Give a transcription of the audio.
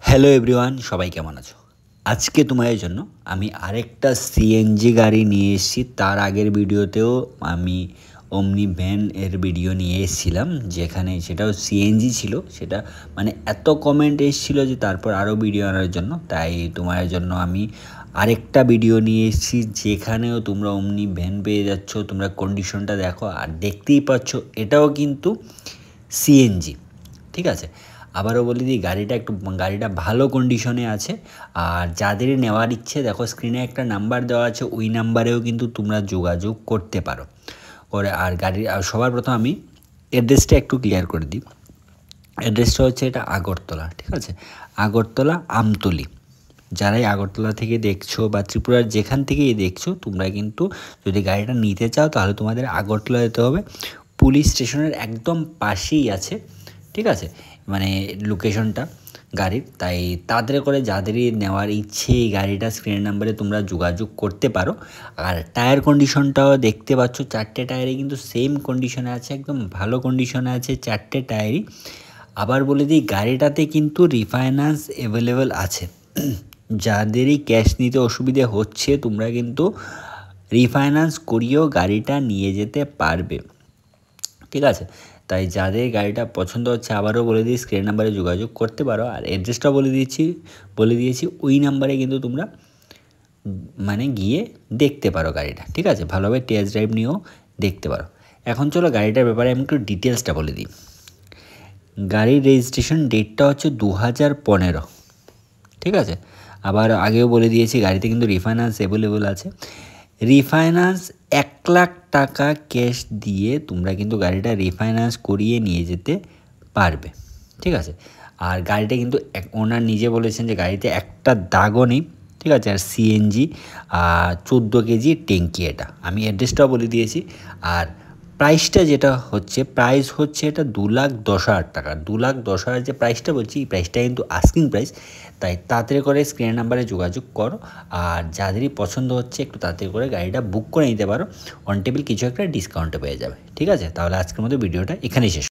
Hello everyone, সবাই কেমন আছো? আজকে তোমাদের জন্য আমি আরেকটা সিএনজি গাড়ি নিয়ে এসেছি। তার আগের ভিডিওতেও আমি ওমনি ভ্যান এর ভিডিও নিয়ে এসেছিলাম, যেখানে সেটাও সিএনজি ছিল। সেটা মানে এত কমেন্ট এসেছিলো যে তারপর আরও ভিডিও আনার জন্য, তাই তোমাদের জন্য আমি আরেকটা ভিডিও নিয়ে এসেছি, যেখানেও তোমরা ওমনি ভ্যান পেয়ে যাচ্ছ। তোমরা কন্ডিশনটা দেখো, আর দেখতেই পাচ্ছ এটাও কিন্তু সিএনজি। ঠিক আছে, আবারও বলে দিই, গাড়িটা ভালো কন্ডিশনে আছে। আর যাদেরই নেওয়ার ইচ্ছে, দেখো স্ক্রিনে একটা নাম্বার দেওয়া আছে, ওই নাম্বারেও কিন্তু তোমরা যোগাযোগ করতে পারো। আর সবার প্রথম আমি অ্যাড্রেসটা একটু ক্লিয়ার করে দিই। অ্যাড্রেসটা হচ্ছে এটা আগরতলা। ঠিক আছে, আগরতলা আমতলি। যারাই আগরতলা থেকে দেখছো বা ত্রিপুরার যেখান থেকেই দেখছো, তোমরা কিন্তু যদি গাড়িটা নিতে চাও তাহলে তোমাদের আগরতলা যেতে হবে। পুলিশ স্টেশনের একদম পাশেই আছে। ঠিক আছে, মানে লোকেশনটা গাড়ির। তাই তাদের করে যাদেরই নেওয়ার ইচ্ছে এই গাড়িটা, স্ক্রিনের নাম্বারে তোমরা যোগাযোগ করতে পারো। আর টায়ার কন্ডিশনটাও দেখতে পাচ্ছ, চারটে টায়ারই কিন্তু সেম কন্ডিশনে আছে, একদম ভালো কন্ডিশনে আছে চারটে টায়ারই। আবার বলে দিই, গাড়িটাতে কিন্তু রিফাইন্যান্স অ্যাভেলেবেল আছে। যাদেরই ক্যাশ নিতে অসুবিধে হচ্ছে, তোমরা কিন্তু রিফাইন্যান্স করিয়েও গাড়িটা নিয়ে যেতে পারবে। ঠিক আছে, তাই যাদের গাড়িটা পছন্দ হচ্ছে, আবারও বলে দিই, স্ক্রিন নাম্বারে যোগাযোগ করতে পারো। আর অ্যাড্রেসটাও বলে দিয়েছি, ওই নাম্বারে কিন্তু তোমরা মানে গিয়ে দেখতে পারো গাড়িটা। ঠিক আছে, ভালোভাবে টেস্ট ড্রাইভ নিয়েও দেখতে পারো। এখন চলো গাড়িটার ব্যাপারে আমি একটু ডিটেলসটা বলে দিই। গাড়ির রেজিস্ট্রেশন ডেটটা হচ্ছে 2015। ঠিক আছে, আবার আগেও বলে দিয়েছি, গাড়িতে কিন্তু রিফাইন্যান্স অ্যাভেলেবল আছে। রিফাইন্যান্স 1,00,000 টাকা ক্যাশ দিয়ে তোমরা কিন্তু গাড়িটা রিফাইন্যান্স করিয়ে নিয়ে যেতে পারবে। ঠিক আছে, আর গাড়িটা কিন্তু ওনার নিজে বলেছেন যে গাড়িতে একটা দাগও নেই। ঠিক আছে, আর সিএনজি 14 কেজি ট্যাঙ্কি। এটা আমি অ্যাড্রেসটাও বলে দিয়েছি। আর প্রাইসটা যেটা হচ্ছে, প্রাইস হচ্ছে এটা 2,10,000 টাকা। 2,10,000 যে প্রাইসটা বলছি, এই প্রাইসটা কিন্তু আস্কিং প্রাইস। তাই তাড়াতাড়ি করে স্ক্রিন নাম্বারে যোগাযোগ করো। আর যাদেরই পছন্দ হচ্ছে, একটু তাড়াতাড়ি করে গাড়িটা বুক করে নিতে পারো। অন টেবিল কিছু একটা ডিসকাউন্টে পেয়ে যাবে। ঠিক আছে, তাহলে আজকের মতো ভিডিওটা এখানেই শেষ।